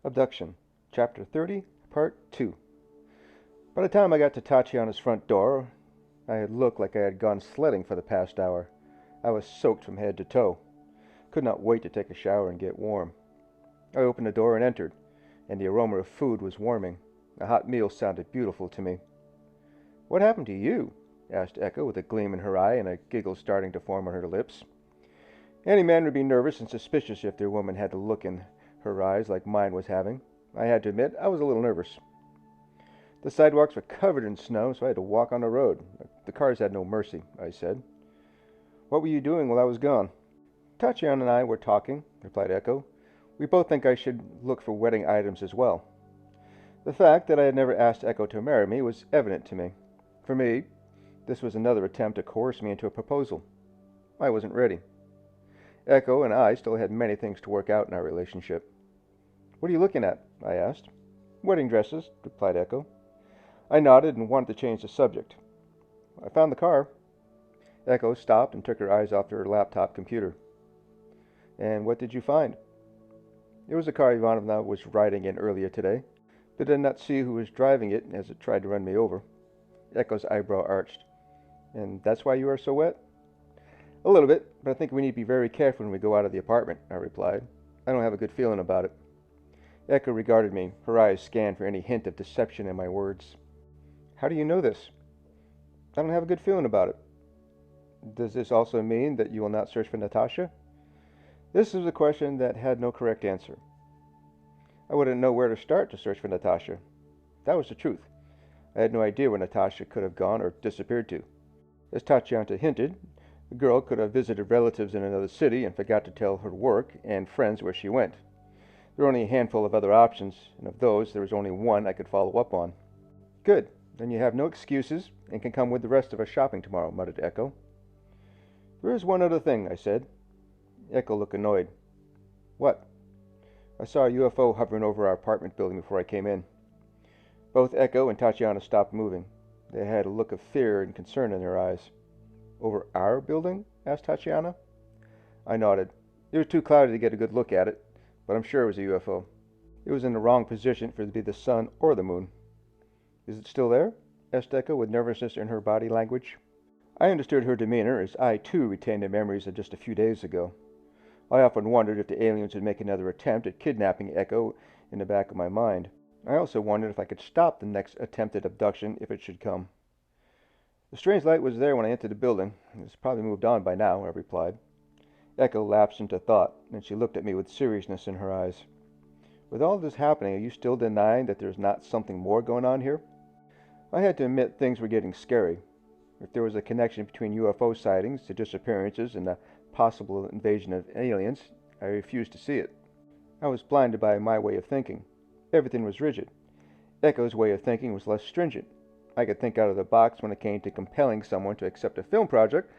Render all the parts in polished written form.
Abduction, Chapter 30, Part 2. By the time I got to Tatiana's front door, I had looked like I had gone sledding for the past hour. I was soaked from head to toe. Could not wait to take a shower and get warm. I opened the door and entered, and the aroma of food was warming. A hot meal sounded beautiful to me. "What happened to you?" asked Echo, with a gleam in her eye and a giggle starting to form on her lips. Any man would be nervous and suspicious if their woman had a look in her eyes like mine was having. I had to admit I was a little nervous. The sidewalks were covered in snow, so I had to walk on the road. The cars had no mercy, I said. "What were you doing while I was gone?" "Tatiana and I were talking," replied Echo. "We both think I should look for wedding items as well." The fact that I had never asked Echo to marry me was evident to me. For me, this was another attempt to coerce me into a proposal. I wasn't ready. Echo and I still had many things to work out in our relationship. "What are you looking at?" I asked. "Wedding dresses," replied Echo. I nodded and wanted to change the subject. "I found the car." Echo stopped and took her eyes off her laptop computer. "And what did you find?" "It was a car Ivanovna was riding in earlier today, but did not see who was driving it as it tried to run me over." Echo's eyebrow arched. "And that's why you are so wet?" "A little bit, but I think we need to be very careful when we go out of the apartment," I replied. "I don't have a good feeling about it." Echo regarded me. Her eyes scanned for any hint of deception in my words. "How do you know this?" "I don't have a good feeling about it." "Does this also mean that you will not search for Natasha?" This was a question that had no correct answer. I wouldn't know where to start to search for Natasha. That was the truth. I had no idea where Natasha could have gone or disappeared to. As Tatiana hinted, the girl could have visited relatives in another city and forgot to tell her work and friends where she went. There were only a handful of other options, and of those there was only one I could follow up on. "Good. Then you have no excuses and can come with the rest of us shopping tomorrow," muttered Echo. "There is one other thing," I said. Echo looked annoyed. "What?" "I saw a UFO hovering over our apartment building before I came in." Both Echo and Tatiana stopped moving. They had a look of fear and concern in their eyes. "Over our building?" asked Tatiana. I nodded. It was too cloudy to get a good look at it, but I'm sure it was a UFO. It was in the wrong position for it to be the sun or the moon. "Is it still there?" asked Echo, with nervousness in her body language. I understood her demeanor, as I too retained the memories of just a few days ago. I often wondered if the aliens would make another attempt at kidnapping Echo in the back of my mind. I also wondered if I could stop the next attempted abduction if it should come. "The strange light was there when I entered the building. It's probably moved on by now," I replied. Echo lapsed into thought, and she looked at me with seriousness in her eyes. "With all this happening, are you still denying that there's not something more going on here?" I had to admit things were getting scary. If there was a connection between UFO sightings, the disappearances, and the possible invasion of aliens, I refused to see it. I was blinded by my way of thinking. Everything was rigid. Echo's way of thinking was less stringent. I could think out of the box when it came to compelling someone to accept a film project,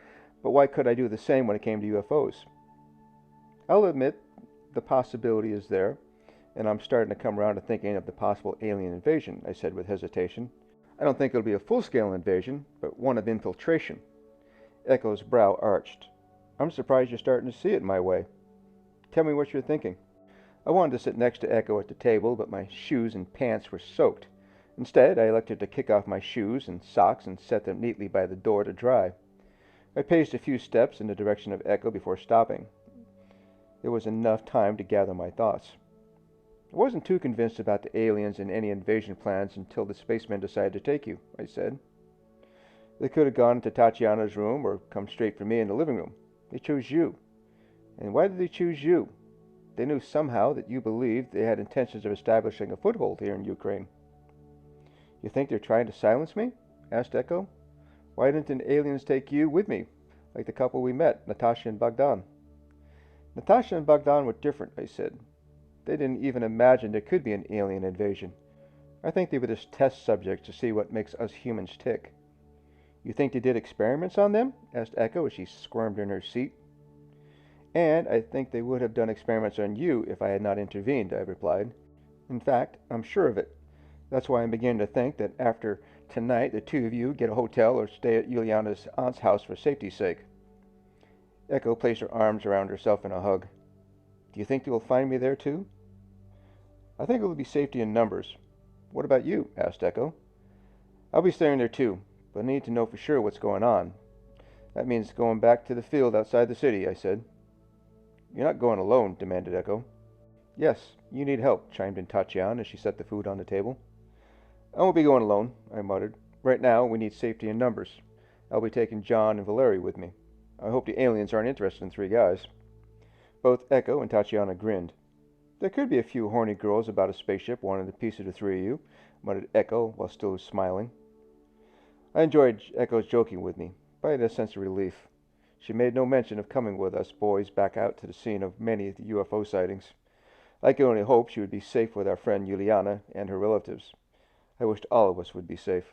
but why could I do the same when it came to UFOs? "I'll admit the possibility is there, and I'm starting to come around to thinking of the possible alien invasion," I said with hesitation. "I don't think it'll be a full-scale invasion, but one of infiltration." Echo's brow arched. "I'm surprised you're starting to see it my way. Tell me what you're thinking." I wanted to sit next to Echo at the table, but my shoes and pants were soaked. Instead, I elected to kick off my shoes and socks and set them neatly by the door to dry. I paced a few steps in the direction of Echo before stopping. There was enough time to gather my thoughts. "I wasn't too convinced about the aliens and any invasion plans until the spacemen decided to take you," I said. "They could have gone into Tatiana's room or come straight for me in the living room. They chose you. And why did they choose you? They knew somehow that you believed they had intentions of establishing a foothold here in Ukraine." "You think they're trying to silence me?" asked Echo. "Why didn't the aliens take you with me, like the couple we met, Natasha and Bogdan?" "Natasha and Bogdan were different," I said. "They didn't even imagine there could be an alien invasion. I think they were just test subjects to see what makes us humans tick." "You think they did experiments on them?" asked Echo as she squirmed in her seat. "And I think they would have done experiments on you if I had not intervened," I replied. "In fact, I'm sure of it. That's why I'm beginning to think that after tonight the two of you get a hotel or stay at Yuliana's aunt's house for safety's sake." Echo placed her arms around herself in a hug. "Do you think they will find me there too?" I think it will be safety in numbers. What about you? Asked Echo. I'll be staying there too, but I need to know for sure what's going on. That means going back to the field outside the city, I said. You're not going alone, demanded Echo. Yes, you need help, chimed in Tatiana as she set the food on the table. I won't be going alone, I muttered. Right now, we need safety in numbers. I'll be taking John and Valerie with me. I hope the aliens aren't interested in 3 guys. Both Echo and Tatiana grinned. There could be a few horny girls about a spaceship wanting a piece of the 3 of you, muttered Echo while still smiling. I enjoyed Echo's joking with me, but I had a sense of relief. She made no mention of coming with us boys back out to the scene of many of the UFO sightings. I could only hope she would be safe with our friend Juliana and her relatives. I wished all of us would be safe.